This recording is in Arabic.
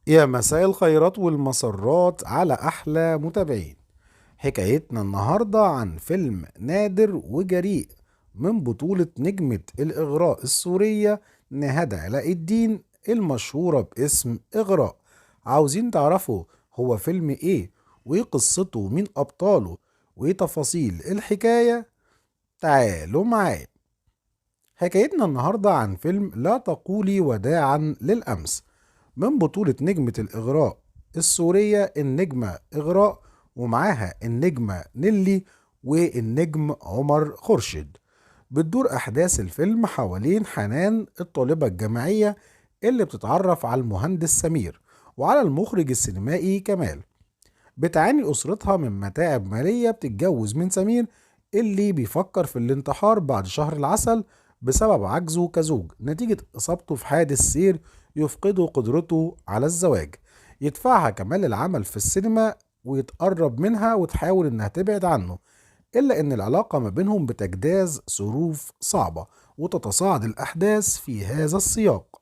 يا مساء الخيرات والمسرات على أحلى متابعين. حكايتنا النهاردة عن فيلم نادر وجريء من بطولة نجمة الإغراء السورية نهاد علاء الدين المشهورة باسم إغراء. عاوزين تعرفوا هو فيلم إيه وإيه قصته ومين أبطاله وإيه تفاصيل الحكاية؟ تعالوا معايا. حكايتنا النهاردة عن فيلم لا تقولي وداعا للأمس من بطولة نجمة الإغراء السورية النجمة إغراء، ومعاها النجمة نيلي والنجم عمر خورشيد. بتدور أحداث الفيلم حوالين حنان الطالبة الجامعية اللي بتتعرف على المهندس سمير وعلى المخرج السينمائي كمال. بتعاني أسرتها من متاعب مالية، بتتجوز من سمير اللي بيفكر في الانتحار بعد شهر العسل بسبب عجزه كزوج نتيجة إصابته في حادث سير يفقده قدرته على الزواج. يدفعها كمال للعمل في السينما ويتقرب منها وتحاول إنها تبعد عنه، إلا إن العلاقة ما بينهم بتجتاز ظروف صعبة وتتصاعد الأحداث في هذا السياق.